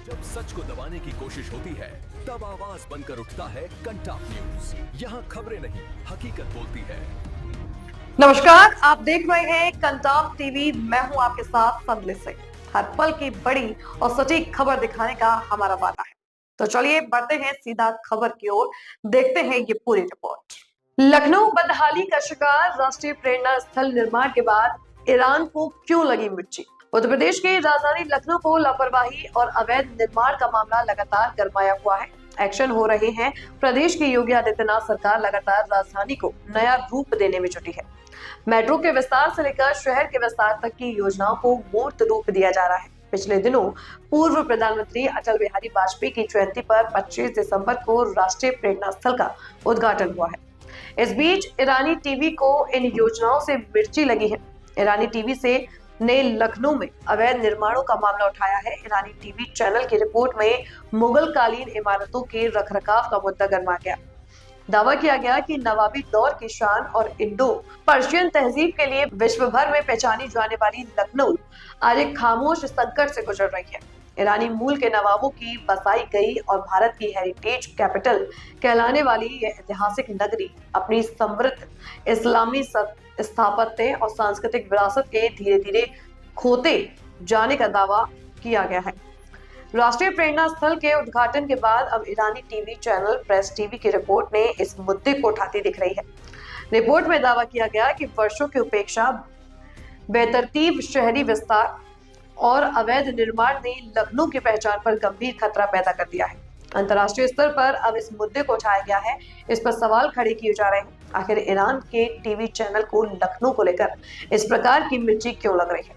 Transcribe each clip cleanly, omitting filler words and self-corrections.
जब सच को दबाने की कोशिश होती है तब आवाज बनकर उठता है कंटाप न्यूज। यहाँ खबरें नहीं, हकीकत बोलती है। नमस्कार, आप देख रहे हैं कंटाप टीवी। मैं हूं आपके साथ संदली सिंह। हर पल की बड़ी और सटीक खबर दिखाने का हमारा वादा है। तो चलिए बढ़ते हैं सीधा खबर की ओर, देखते हैं ये पूरी रिपोर्ट। लखनऊ बदहाली का शिकार, राष्ट्रीय प्रेरणा स्थल निर्माण के बाद ईरान को क्यों लगी मिर्ची। उत्तर प्रदेश की राजधानी लखनऊ को लापरवाही और अवैध निर्माण का मामला लगातार गरमाया हुआ है। एक्शन हो रहे हैं। प्रदेश की योगी आदित्यनाथ सरकार लगातार राजधानी को नया रूप देने में जुटी है। मेट्रो के विस्तार से लेकर शहर के विस्तार तक की योजनाओं को मूर्त रूप दिया जा रहा है। पिछले दिनों पूर्व प्रधानमंत्री अटल बिहारी वाजपेयी की जयंती पर 25 दिसंबर को राष्ट्रीय प्रेरणा स्थल का उद्घाटन हुआ है। इस बीच ईरानी टीवी को इन योजनाओं से मिर्ची लगी है। ईरानी टीवी से ने लखनऊ में अवैध निर्माणों का मामला उठाया है। ईरानी टीवी चैनल की रिपोर्ट में मुगल कालीन इमारतों के रखरखाव का मुद्दा गरमा गया। दावा किया गया कि नवाबी दौर की शान और इंडो पर्शियन तहजीब के लिए विश्व भर में पहचानी जाने वाली लखनऊ आज एक खामोश संकट से गुजर रही है। ईरानी मूल के नवाबों की बसाई गई और भारत की हेरिटेज कैपिटल कहलाने वाली यह ऐतिहासिक नगरी अपनी समृद्ध इस्लामी स्थापत्य और सांस्कृतिक विरासत के धीरे धीरे खोते जाने का दावा किया गया है। राष्ट्रीय प्रेरणा स्थल के उद्घाटन के बाद अब ईरानी टीवी चैनल प्रेस टीवी की रिपोर्ट ने इस मुद्दे को उठाती दिख रही है। रिपोर्ट में दावा किया गया कि वर्षों की उपेक्षा, बेतरतीब शहरी विस्तार और अवैध निर्माण ने लखनऊ की पहचान पर गंभीर खतरा पैदा कर दिया है। अंतर्राष्ट्रीय स्तर पर अब इस मुद्दे को उठाया गया है। इस पर सवाल खड़े किए जा रहे हैं। आखिर ईरान के टीवी चैनल को लखनऊ को लेकर इस प्रकार की मिर्ची क्यों लग रही है।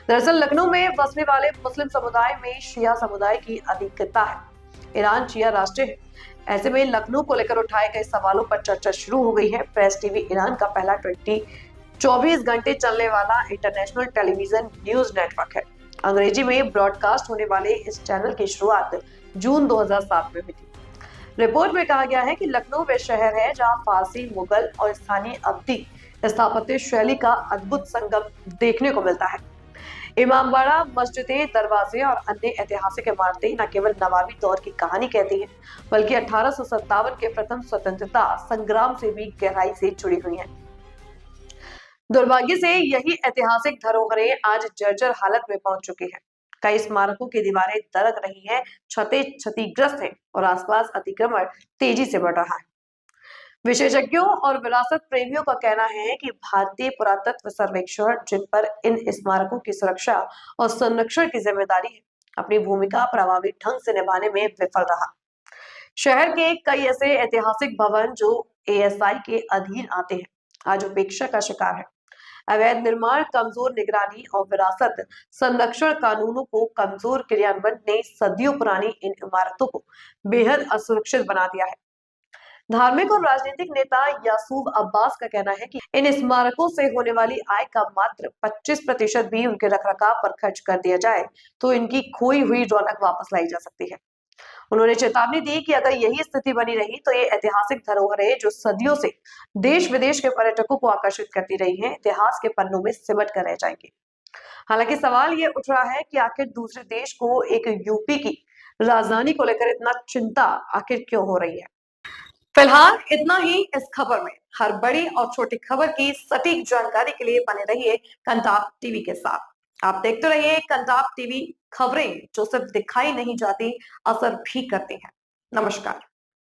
दरअसल लखनऊ में बसने वाले मुस्लिम समुदाय में शिया समुदाय की अधिकता है। ईरान शिया राष्ट्र है। ऐसे में लखनऊ को लेकर उठाए गए सवालों पर चर्चा शुरू हो गई है। प्रेस टीवी ईरान का पहला 24 घंटे चलने वाला इंटरनेशनल टेलीविजन न्यूज नेटवर्क है। अंग्रेजी में ब्रॉडकास्ट होने वाले इस चैनल की शुरुआत जून 2007 में हुई थी। रिपोर्ट में कहा गया है कि लखनऊ वे शहर है जहां फारसी, मुगल और स्थानीय अवधी स्थापत्य शैली का अद्भुत संगम देखने को मिलता है। इमामबाड़ा, मस्जिदें, दरवाजे और अन्य ऐतिहासिक इमारतें न केवल नवाबी दौर की कहानी कहती हैं, बल्कि 1857 के प्रथम स्वतंत्रता संग्राम से भी गहराई से जुड़ी हुई हैं। दुर्भाग्य से यही ऐतिहासिक धरोहरें आज जर्जर हालत में पहुंच चुकी हैं। कई स्मारकों की दीवारें दरक रही हैं, छतें क्षतिग्रस्त हैं और आसपास अतिक्रमण तेजी से बढ़ रहा है। विशेषज्ञों और विरासत प्रेमियों का कहना है कि भारतीय पुरातत्व सर्वेक्षण, जिन पर इन स्मारकों की सुरक्षा और संरक्षण की जिम्मेदारी है, अपनी भूमिका प्रभावी ढंग से निभाने में विफल रहा। शहर के कई ऐसे ऐतिहासिक भवन जो एएसआई के अधीन आते हैं, आज उपेक्षा का शिकार है। अवैध निर्माण, कमजोर निगरानी और विरासत संरक्षण कानूनों को कमजोर क्रियान्वयन ने सदियों पुरानी इन इमारतों को बेहद असुरक्षित बना दिया है। धार्मिक और राजनीतिक नेता यासूब अब्बास का कहना है कि इन स्मारकों से होने वाली आय का मात्र 25% भी उनके रखरखाव पर खर्च कर दिया जाए तो इनकी खोई हुई रौनक वापस लाई जा सकती है। उन्होंने चेतावनी दी कि अगर यही स्थिति बनी रही तो ये ऐतिहासिक धरोहरें जो सदियों से देश विदेश के पर्यटकों को आकर्षित करती रही हैं, इतिहास के पन्नों में सिमट कर रह जाएंगे। हालांकि सवाल ये उठ रहा है कि आखिर दूसरे देश को एक यूपी की राजधानी को लेकर इतना चिंता आखिर क्यों हो रही है। फिलहाल इतना ही इस खबर में। हर बड़ी और छोटी खबर की सटीक जानकारी के लिए बने रहिए कंटाप टीवी के साथ। आप देखते रहिए कंटाप टीवी, खबरें जो सिर्फ दिखाई नहीं जाती, असर भी करती हैं। नमस्कार।